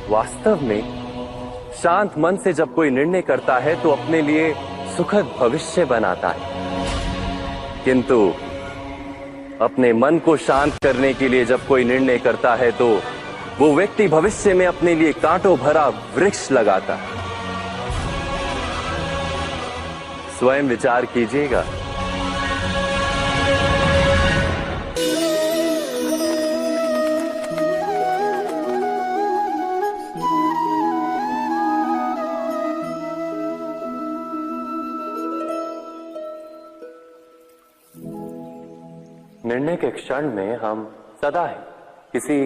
वास्तव में शांत मन से जब कोई निर्णय करता है तो अपने लिए सुखद भविष्य बनाता है, किंतु अपने मन को शांत करने के लिए जब कोई निर्णय करता है तो वो व्यक्ति भविष्य में अपने लिए कांटों भरा वृक्ष लगाता है। स्वयं विचार कीजिएगा। निर्णय के क्षण में हम सदा ही किसी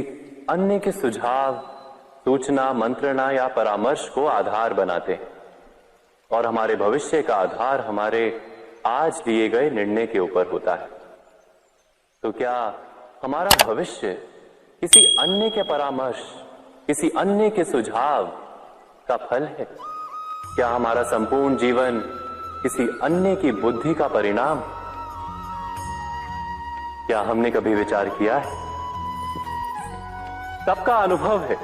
अन्य के सुझाव, सूचना, मंत्रणा या परामर्श को आधार बनाते हैं और हमारे भविष्य का आधार हमारे आज लिए गए निर्णय के ऊपर होता है। तो क्या हमारा भविष्य किसी अन्य के परामर्श, किसी अन्य के सुझाव का फल है? क्या हमारा संपूर्ण जीवन किसी अन्य की बुद्धि का परिणाम? क्या हमने कभी विचार किया है? सबका अनुभव है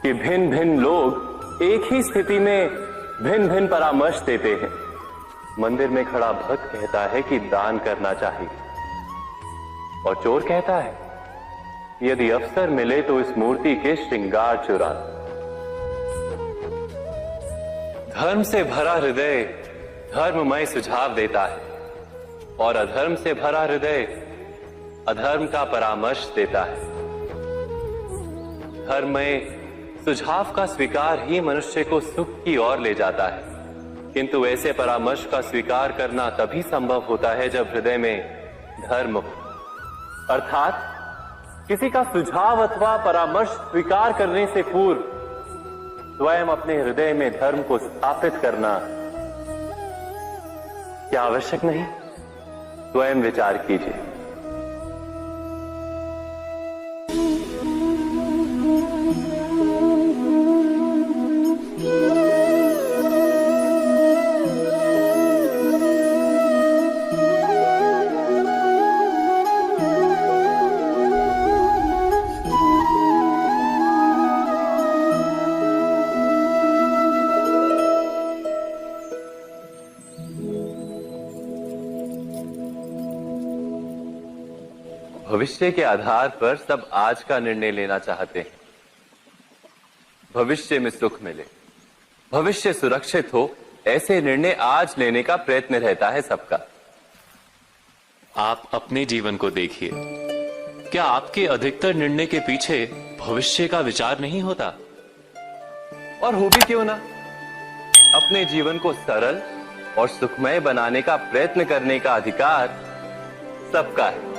कि भिन्न भिन्न लोग एक ही स्थिति में भिन्न भिन्न परामर्श देते हैं। मंदिर में खड़ा भक्त कहता है कि दान करना चाहिए और चोर कहता है यदि अवसर मिले तो इस मूर्ति के श्रृंगार चुरा। धर्म से भरा हृदय धर्ममय सुझाव देता है और अधर्म से भरा हृदय अधर्म का परामर्श देता है। धर्म में सुझाव का स्वीकार ही मनुष्य को सुख की ओर ले जाता है, किंतु ऐसे परामर्श का स्वीकार करना तभी संभव होता है जब हृदय में धर्म हो। अर्थात किसी का सुझाव अथवा परामर्श स्वीकार करने से पूर्व स्वयं अपने हृदय में धर्म को स्थापित करना क्या आवश्यक नहीं? स्वयं विचार कीजिए। भविष्य के आधार पर सब आज का निर्णय लेना चाहते हैं। भविष्य में सुख मिले, भविष्य सुरक्षित हो, ऐसे निर्णय आज लेने का प्रयत्न रहता है सबका। आप अपने जीवन को देखिए, क्या आपके अधिकतर निर्णय के पीछे भविष्य का विचार नहीं होता? और हो भी क्यों ना, अपने जीवन को सरल और सुखमय बनाने का प्रयत्न करने का अधिकार सबका है।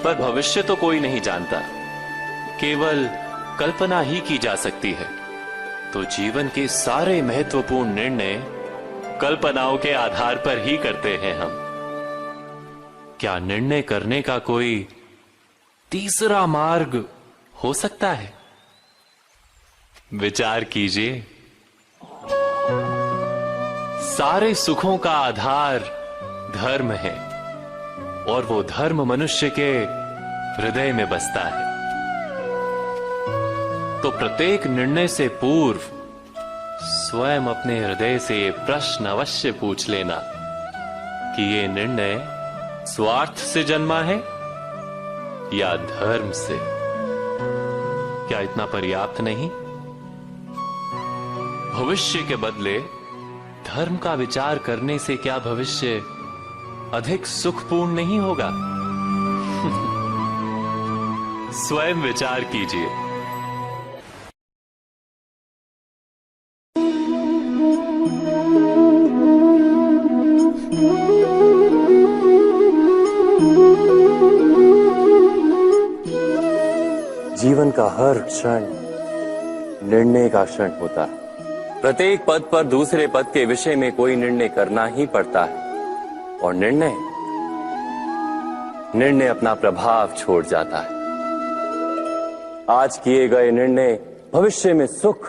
पर भविष्य तो कोई नहीं जानता, केवल कल्पना ही की जा सकती है। तो जीवन के सारे महत्वपूर्ण निर्णय कल्पनाओं के आधार पर ही करते हैं हम। क्या निर्णय करने का कोई तीसरा मार्ग हो सकता है? विचार कीजिए। सारे सुखों का आधार धर्म है और वो धर्म मनुष्य के हृदय में बसता है। तो प्रत्येक निर्णय से पूर्व स्वयं अपने हृदय से ये प्रश्न अवश्य पूछ लेना कि ये निर्णय स्वार्थ से जन्मा है या धर्म से। क्या इतना पर्याप्त नहीं? भविष्य के बदले धर्म का विचार करने से क्या भविष्य अधिक सुखपूर्ण नहीं होगा? स्वयं विचार कीजिए। जीवन का हर क्षण निर्णय का क्षण होता है। प्रत्येक पद पर दूसरे पद के विषय में कोई निर्णय करना ही पड़ता है और निर्णय अपना प्रभाव छोड़ जाता है। आज किए गए निर्णय भविष्य में सुख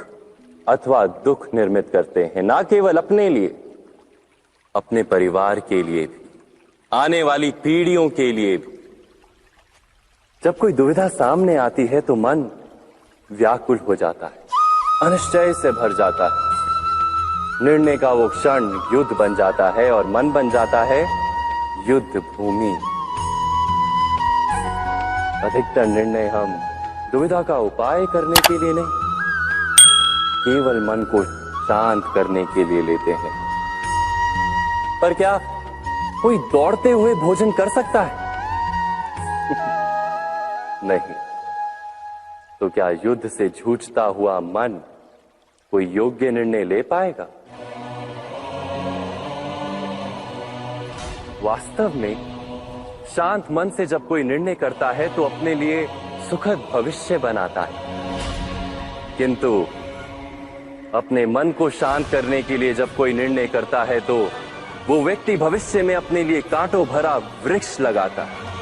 अथवा दुख निर्मित करते हैं, ना केवल अपने लिए, अपने परिवार के लिए भी, आने वाली पीढ़ियों के लिए भी। जब कोई दुविधा सामने आती है तो मन व्याकुल हो जाता है, अनिश्चय से भर जाता है। निर्णय का वो क्षण युद्ध बन जाता है और मन बन जाता है युद्ध भूमि। अधिकतर निर्णय हम दुविधा का उपाय करने के लिए नहीं, केवल मन को शांत करने के लिए लेते हैं। पर क्या कोई दौड़ते हुए भोजन कर सकता है? नहीं। तो क्या युद्ध से जूझता हुआ मन कोई योग्य निर्णय ले पाएगा? वास्तव में शांत मन से जब कोई निर्णय करता है तो अपने लिए सुखद भविष्य बनाता है, किंतु अपने मन को शांत करने के लिए जब कोई निर्णय करता है तो वो व्यक्ति भविष्य में अपने लिए कांटों भरा वृक्ष लगाता है।